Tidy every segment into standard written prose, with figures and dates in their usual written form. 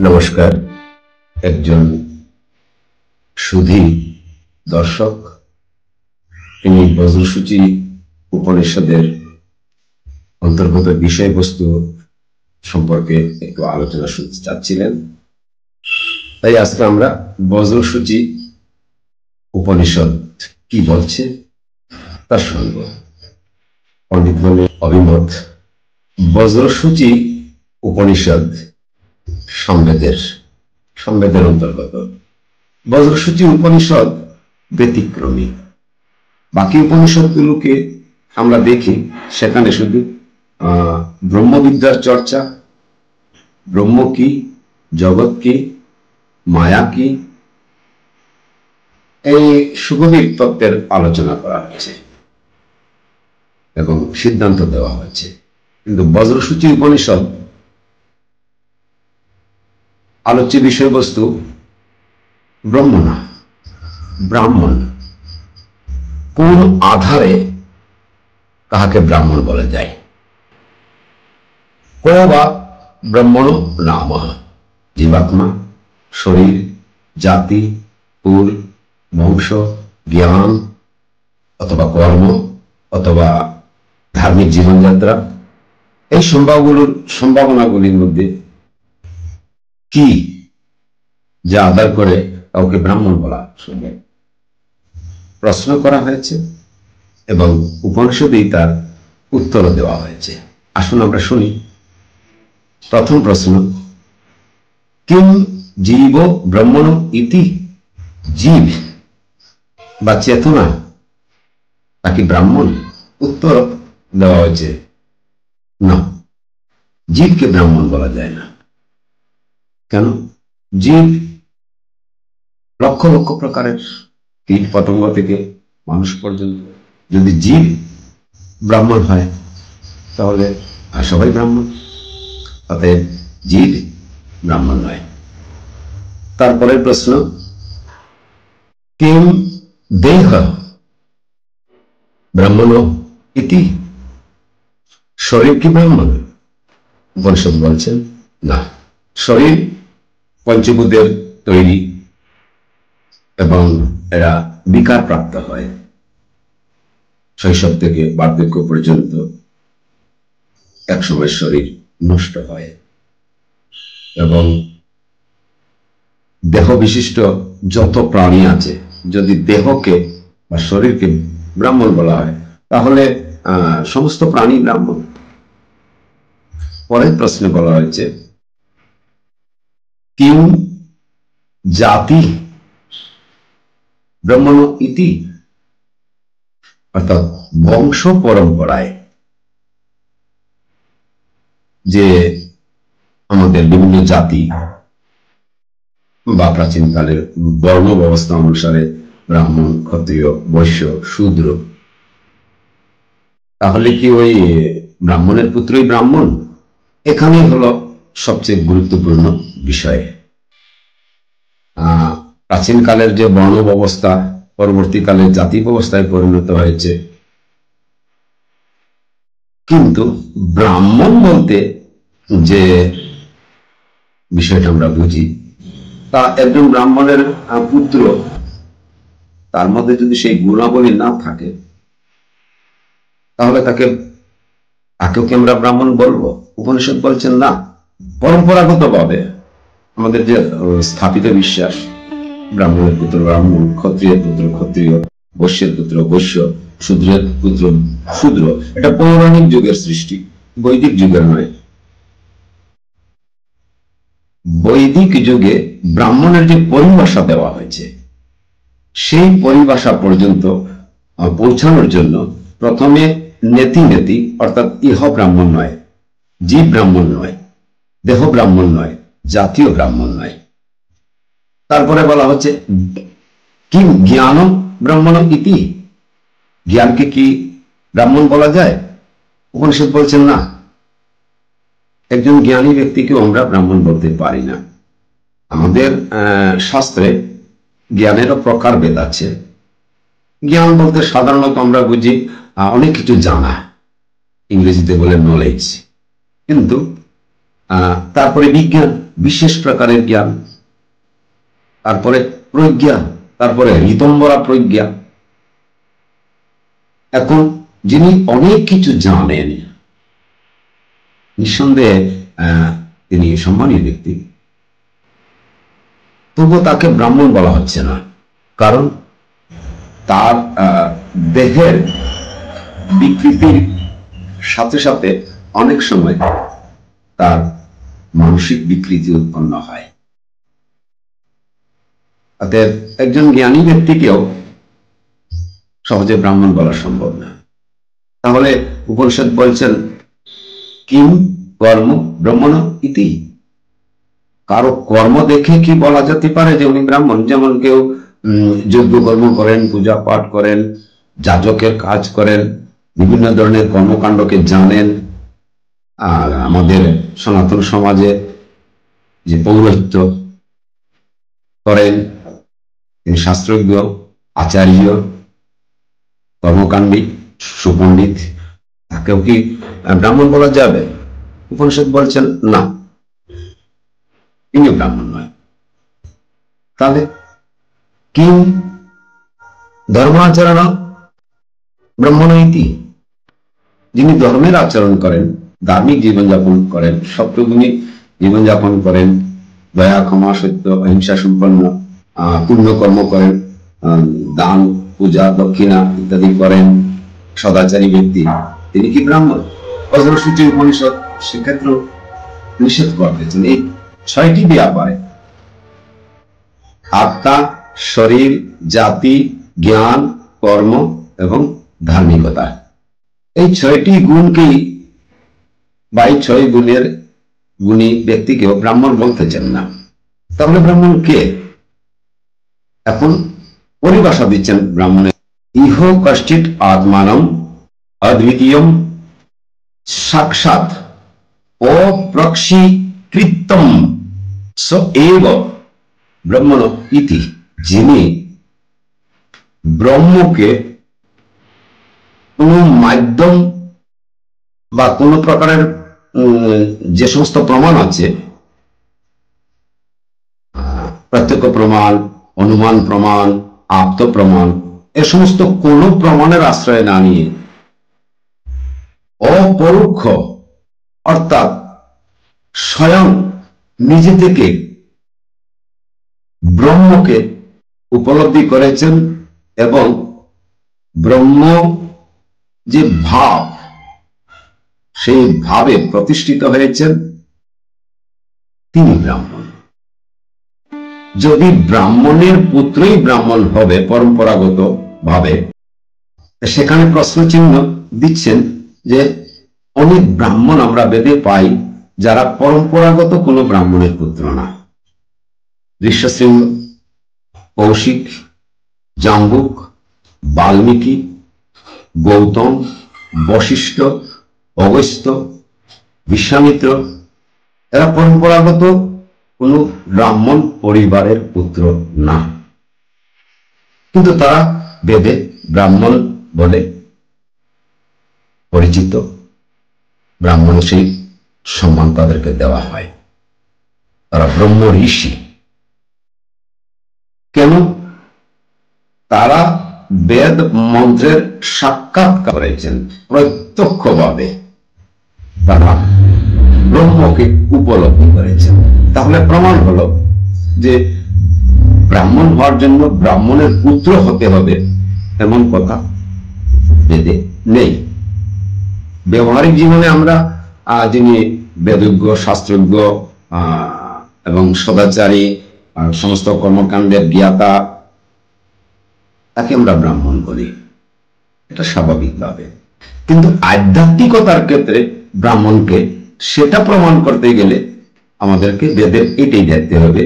নমস্কার। একজন সুধী দর্শক তিনি বজ্রসূচি উপনিষদের অন্তর্গত বিষয়বস্তু সম্পর্কে একটু আলোচনা শুনতে চাচ্ছিলেন, তাই আজকে আমরা বজ্রসূচি উপনিষদ কি বলছে তা শুনব। পণ্ডিতগণের অভিমত। বজ্রসূচি উপনিষদ সংবেদের অন্তর্গত। বজ্রসূচি উপনিষদ ব্যতিক্রমী। বাকি উপনিষদগুলোকে আমরা দেখি, সেখানে শুধু ব্রহ্মবিদ্যার চর্চা, ব্রহ্ম কি, জগৎ কি, মায়া কি, এই সুগভীর তত্ত্বের আলোচনা করা হয়েছে এবং সিদ্ধান্ত দেওয়া হয়েছে। কিন্তু বজ্রসূচি উপনিষদ আলোচ্য বিষয়বস্তু ব্রহ্ম না, ব্রাহ্মণ। কোন আধারে কাহাকে ব্রাহ্মণ বলা যায়? কো বা ব্রহ্মণ নাম। জীবাত্মা, শরীর, জাতি, কুল, বংশ, জ্ঞান অথবা কর্ম অথবা ধার্মিক জীবনযাত্রা, এই সম্ভাবনাগুলির মধ্যে কি যা আধার করে কাউকে ব্রাহ্মণ বলা সম্ভব? প্রশ্ন করা হয়েছে এবং উপনিষদেই তার উত্তর দেওয়া হয়েছে। আসুন আমরা শুনি। প্রথম প্রশ্ন, কিম জীব ব্রহ্মণ ইতি? জীব বা চেতনা নাকি ব্রাহ্মণ? উত্তর দেওয়া হয়েছে না, জীবকে ব্রাহ্মণ বলা যায় না। কেন? জীব লক্ষ লক্ষ প্রকারের, কীট পতঙ্গ থেকে মানুষ পর্যন্ত। যদি জীব ব্রাহ্মণ হয় তাহলে সবাই ব্রাহ্মণ, অতএব জীব ব্রাহ্মণ নয়। তারপরের প্রশ্ন, কিম দেহ ব্রাহ্মণ ইতি? শরীর কি ব্রাহ্মণ? উপনিষদ বলছেন না, শরীর পঞ্চভূতের তৈরি এবং এরা বিকার প্রাপ্ত হয় শৈশব থেকে বার্ধক্য পর্যন্ত। একসময় শরীর নষ্ট হয় এবং দেহ বিশিষ্ট যত প্রাণী আছে, যদি দেহকে বা শরীরকে ব্রাহ্মণ বলা হয় তাহলে সমস্ত প্রাণী ব্রাহ্মণ। পরের প্রশ্নে বলা হয়েছে, কিম জাতি ব্রাহ্মণ ইতি? অর্থাৎ বংশ পরম্পরায় যে আমাদের বিভিন্ন জাতি বা প্রাচীনকালের বর্ণ ব্যবস্থা অনুসারে ব্রাহ্মণ, ক্ষত্রিয়, বৈশ্য, শূদ্র, তাহলে কি ওই ব্রাহ্মণের পুত্রই ব্রাহ্মণ? এখানেই হলো সবচেয়ে গুরুত্বপূর্ণ বিষয়। প্রাচীনকালের যে বর্ণ ব্যবস্থা পরবর্তীকালে জাতি ব্যবস্থায় পরিণত হয়েছে, কিন্তু ব্রাহ্মণ বলতে যে বিষয়টা আমরা বুঝি, তা একজন ব্রাহ্মণের পুত্র, তার মধ্যে যদি সেই গুণাবলী না থাকে তাহলে তাকেও কি আমরা ব্রাহ্মণ বলবো? উপনিষদ বলছেন না। পরম্পরাগত ভাবে আমাদের যে স্থাপিত বিশ্বাস, ব্রাহ্মণের পুত্র ব্রাহ্মণ, ক্ষত্রিয়ের পুত্র ক্ষত্রিয়, বৈশ্যের পুত্র বৈশ্য, শূদ্রের পুত্র শূদ্র, এটা পৌরাণিক যুগের সৃষ্টি, বৈদিক যুগের নয়। বৈদিক যুগে ব্রাহ্মণের যে পরিভাষা দেওয়া হয়েছে, সেই পরিভাষা পর্যন্ত পৌঁছানোর জন্য প্রথমে নেতি নেতি, অর্থাৎ ইহ ব্রাহ্মণ নয়, জীব ব্রাহ্মণ নয়, দেহ ব্রাহ্মণ নয়, জাতীয় ব্রাহ্মণ নয়। তারপরে বলা হচ্ছে কি জ্ঞান ব্রাহ্মণ ইতি? জ্ঞানকে কি ব্রাহ্মণ বলা যায়? উপনিষদ বলছেন না, একজন জ্ঞানী ব্যক্তিকেও আমরা ব্রাহ্মণ বলতে পারি না। আমাদের শাস্ত্রে জ্ঞানেরও প্রকারভেদ আছে। জ্ঞান বলতে সাধারণত আমরা বুঝি অনেক কিছু জানা, ইংরেজিতে বলে নলেজ। কিন্তু তারপরে বিশেষ প্রকারের জ্ঞান, তারপরে প্রজ্ঞা, তারপরে ঋতম্বরা প্রজ্ঞা। এখন যিনি অনেক কিছু জানেন, নিঃসন্দেহে তিনি সম্মানীয় ব্যক্তি, তবুও তাকে ব্রাহ্মণ বলা হচ্ছে না, কারণ তার দেহের বিকৃতির সাথে সাথে অনেক সময় তার মানসিক বিকৃতি উৎপন্ন হয়। অতএব একজন জ্ঞানী ব্যক্তিকেও সহজে ব্রাহ্মণ বলা সম্ভব না। তাহলে উপনিষদ বলছেন কিম কর্ম ব্রাহ্মণ ইতি। কারো কর্ম দেখে কি বলা যেতে পারে যে উনি ব্রাহ্মণ? যেমন কেউ যজ্ঞ কর্ম করেন, পূজা পাঠ করেন, যাজকের কাজ করেন, বিভিন্ন ধরনের কর্মকাণ্ডকে জানেন। আর আমাদের সনাতন সমাজে যে পৌরোহিত্য করেন, তিনি শাস্ত্রজ্ঞ, আচার্য, কর্মকাণ্ডী, সুপণ্ডিত, তাকেও কি ব্রাহ্মণ বলা যাবে? উপনিষদ বলছেন না, তিনি ব্রাহ্মণ নয়। তাহলে কিম ধর্মাচরণ ব্রাহ্মণ ইতি। যিনি ধর্মের আচরণ করেন, ধার্মিক জীবনযাপন করেন, সত্যগুণী জীবনযাপন করেন, দয়া, ক্ষমা, সত্য, অহিংসা সম্পন্ন পুণ্যকর্ম করেন, দান, পূজা, দক্ষিণা ইত্যাদি করেন, সদাচারী ব্যক্তি, তিনি কি ব্রাহ্মণ? বজ্রসূচি উপনিষদ সেক্ষেত্রে নিষেধ করতেছেন এই 6টি ব্যাপারে: আত্মা, শরীর, জাতি, জ্ঞান, কর্ম এবং ধার্মিকতা। এই 6টি গুণকেই বা এই 6 গুণের গুণী ব্যক্তিকেও ব্রাহ্মণ বলতেছেন না। তাহলে ব্রাহ্মণ কে? এখন পরিভাষা দিচ্ছেন ব্রাহ্মণের। ইহ কষ্টিত আত্মানম অদ্বিতীয়ম সাক্ষাৎ অপ্রক্ষিকৃতম স এব ব্রহ্মণ ইতি। যিনি ব্রহ্মকে কোন মাধ্যম বা কোন প্রকারের যে সমস্ত প্রমাণ আছে, প্রত্যক্ষ প্রমাণ, অনুমান প্রমাণ, আপ্ত প্রমাণ, এ সমস্ত কোন প্রমাণের আশ্রয় না নিয়ে অপরোক্ষ অর্থাৎ স্বয়ং নিজে থেকে ব্রহ্মকে উপলব্ধি করেছেন এবং ব্রহ্ম যে ভাব, সেই ভাবে প্রতিষ্ঠিত হয়েছেন, তিনি ব্রাহ্মণ। যদি ব্রাহ্মণের পুত্রই ব্রাহ্মণ হবে পরম্পরাগত ভাবে, সেখানে প্রশ্ন চিহ্ন দিচ্ছেন যে অনেক ব্রাহ্মণ আমরা বেদে পাই যারা পরম্পরাগত কোনো ব্রাহ্মণের পুত্র না। ঋষ্যশৃঙ্গ, কৌশিক, জাম্বুক, বাল্মীকি, গৌতম, বশিষ্ঠ, অগস্ত্য, বিশ্বামিত্র, এরা পরম্পরাগত কোন ব্রাহ্মণ পরিবারের পুত্র না, কিন্তু তারা বেদে ব্রাহ্মণ বলে পরিচিত। ব্রাহ্মণ সেই সম্মান তাদেরকে দেওয়া হয়। তারা ব্রহ্ম ঋষি। কেন? তারা বেদ মন্ত্রের সাক্ষাৎকার করেছেন, প্রত্যক্ষভাবে তারা ব্রহ্মকে উপলব্ধি করেছেন। তাহলে প্রমাণ হলো যে ব্রাহ্মণ হওয়ার জন্য ব্রাহ্মণের পুত্র হতে হবে এমন কথা বেদে নেই। ব্যবহারিক জীবনে আমরা যিনি বেদজ্ঞ, শাস্ত্রজ্ঞ এবং সদাচারী, সমস্ত কর্মকাণ্ডের জ্ঞাতা, তাকে আমরা ব্রাহ্মণ বলি, এটা স্বাভাবিকভাবে। কিন্তু আধ্যাত্মিকতার ক্ষেত্রে ব্রাহ্মণকে সেটা প্রমাণ করতে গেলে আমাদেরকে বেদের এটাই দেখতে হবে,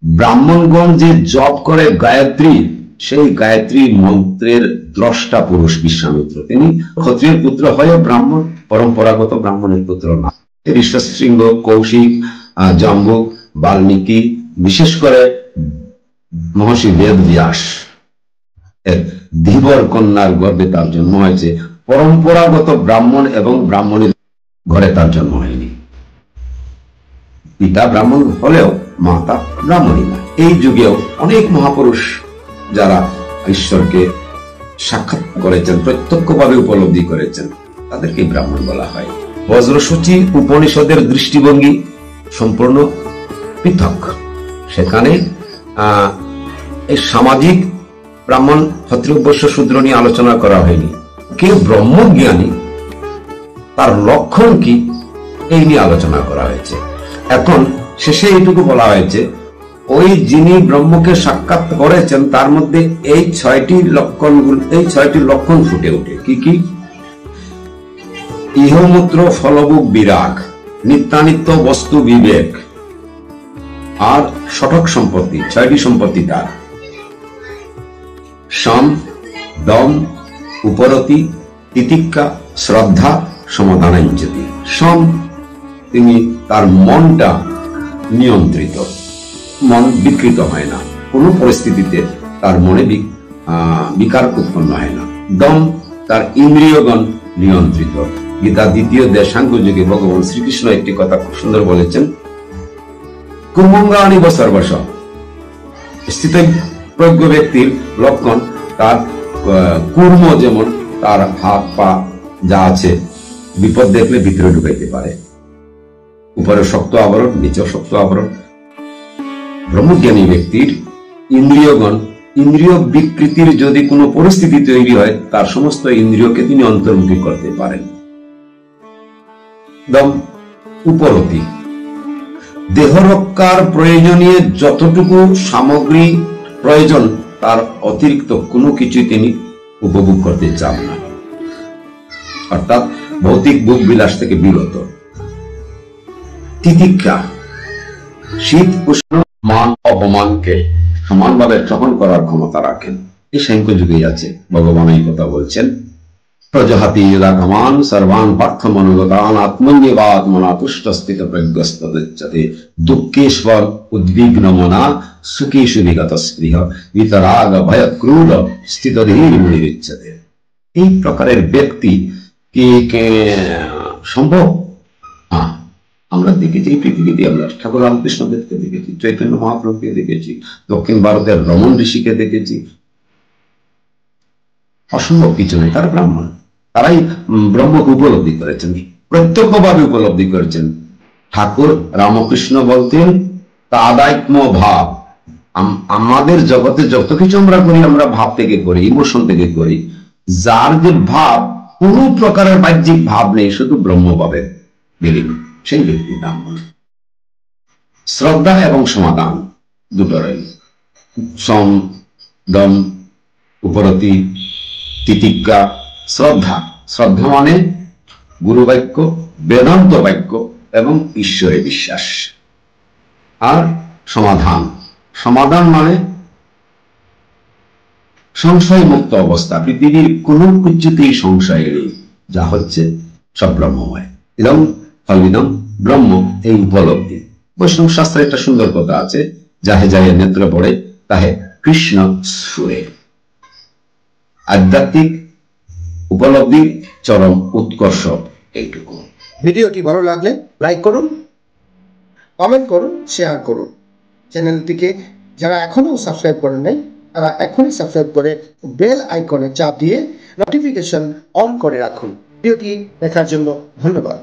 ব্রাহ্মণগণ যে জপ করে গায়ত্রী, সেই গায়ত্রী মন্ত্রের দ্রষ্টা পুরুষ বিশ্বামিত্র, তিনি ক্ষত্রিয়ের পুত্র হয়ে ব্রাহ্মণ, পরম্পরাগত ব্রাহ্মণের পুত্র না। ঋষ্যশৃঙ্গ, কৌশিক, জাম্বুক, বাল্মীকি, বিশেষ করে মহর্ষি বেদব্যাস এর ধীবর কন্যার গর্ভে তার জন্ম হয়েছে। পরম্পরাগত ব্রাহ্মণ এবং ব্রাহ্মণের ঘরে তার জন্ম হয়নি। পিতা ব্রাহ্মণ হলেও মাতা ব্রাহ্মণী না। এই যুগেও অনেক মহাপুরুষ যারা ঈশ্বরকে সাক্ষাৎ করেছেন, প্রত্যক্ষভাবে উপলব্ধি করেছেন, তাদেরকে ব্রাহ্মণ বলা হয়। বজ্রসূচি উপনিষদের দৃষ্টিভঙ্গি সম্পূর্ণ পৃথক। সেখানে এই সামাজিক ব্রাহ্মণ ক্ষত্রিয় শূদ্র নিয়ে আলোচনা করা হয়নি। কেউ ব্রহ্মজ্ঞানী, তার লক্ষণ কি, এই নিয়ে আলোচনা করা হয়েছে। এখন শেষে এইটুকু বলা হয়েছে, ওই যিনি ব্রহ্মকে সাক্ষাৎ করেছেন তার মধ্যে এই 6টি লক্ষণ ফুটে ওঠে। কি কি? ইহমূত্র ফলভোগ বিরাগ, নিত্যানিত্য বস্তু বিবেক, আর সঠক সম্পত্তি, 6টি সম্পত্তি তার। সম, দম, উপরতি, তিতিক্ষা, শ্রদ্ধা, সমাধানাঞ্জতি। সম, তিনি তার মনটা নিয়ন্ত্রিত, মন বিকৃত হয় না, কোন পরিস্থিতিতে তার মনে বিকার উৎপন্ন হয় না। দম, তার ইন্দ্রিয়গণ নিয়ন্ত্রিত। গীতা 2য় দেশাঙ্গ যুগে ভগবান শ্রীকৃষ্ণ একটি কথা খুব সুন্দর বলেছেন, কুর্মঙ্গানি সর্বস্ব। স্থিতপ্রজ্ঞ ব্যক্তির লক্ষণ, তার কুর্ম যেমন, তার হাত পা যা আছে বিপদ দেখলে ভিতরে ঢুকাইতে পারে, উপরে শক্ত আবরণ, নিচেও শক্ত আবরণ। ব্রহ্মজ্ঞানী ব্যক্তির ইন্দ্রিয়গণ, ইন্দ্রিয় বিকৃতির যদি কোনো পরিস্থিতি তৈরি হয়, তার সমস্ত ইন্দ্রিয়কে তিনি অন্তর্মুখী করতে পারেন। দম, উপরতি, দেহ রক্ষার প্রয়োজনীয় যতটুকু সামগ্রী প্রয়োজন তার অতিরিক্ত কোনো কিছু তিনি উপভোগ করতে চান না, অর্থাৎ ভৌতিক ভোগ বিলাস থেকে বিরত। তিতিক্ষা, শীত উষ্ণ মান অপমানকে সমানভাবে গ্রহণ করার ক্ষমতা রাখেন। এই সাংখ্য যুগেই আছে, ভগবান এই কথা বলছেন, প্রজহাতি রাগমান সর্বান পার্থ মনোগতান আত্মন্যেবাত্মনা তুষ্টস্থিত প্রজ্ঞস্তদচ্যতে দুঃখেশ্বর উদ্বিগ্ন মনা সুখেষু বিগত স্পৃহ বিতরাগ ভয় ক্রূর স্থিতধীর মুনিরিচ্যতে। এই প্রকারের ব্যক্তি কি সম্ভব? আমরা দেখেছি এই পৃথিবীতে, আমরা ঠাকুর রামকৃষ্ণদেবকে দেখেছি, চৈতন্য মহাপ্রভুকে দেখেছি, দক্ষিণ ভারতের রমণ ঋষিকে দেখেছি। অসম্ভব কিছু নেই, তারা ব্রাহ্মণ, তারাই ব্রহ্মকে উপলব্ধি করেছেন, প্রত্যক্ষভাবে উপলব্ধি করেছেন। ঠাকুর রামকৃষ্ণ বলতেন তাদাত্ম ভাব। আমাদের জগতে যত কিছু আমরা করি, আমরা ভাব থেকে করি, ইমোশন থেকে করি। যার যে ভাব, কোন প্রকারের বাহ্যিক ভাব নেই, শুধু ব্রহ্মভাবে বিলীন, সেই ব্যক্তি ব্রাহ্মণ। শ্রদ্ধা এবং সমাধান দুটোরই, সম, দম, উপরতি, তিতিক্ষা, শ্রদ্ধা। শ্রদ্ধা মানে গুরু বাক্য, বেদান্ত বাক্য এবং ঈশ্বরে বিশ্বাস। আর সমাধান, সমাধান মানে সংশয় মুক্ত অবস্থা, পৃথিবীর কোন কিছুতেই সংশয় নেই, যা হচ্ছে সব ব্রহ্মময়। ইদম ফলিদম ব্রহ্ম, এই উপলব্ধি। বৈষ্ণব শাস্ত্রে একটা সুন্দর কথা আছে, যাহে যাহে নেত্র পড়ে তাহে কৃষ্ণ সুরে। আধ্যাত্মিক উপলব্ধির চরম উৎকর্ষ এইটুকু। ভিডিওটি ভালো লাগলে লাইক করুন, কমেন্ট করুন, শেয়ার করুন। চ্যানেলটিকে যারা এখনো সাবস্ক্রাইব করেন নাই, তারা এখনই সাবস্ক্রাইব করে বেল আইকনে চাপ দিয়ে নোটিফিকেশন অন করে রাখুন। ভিডিওটি দেখার জন্য ধন্যবাদ।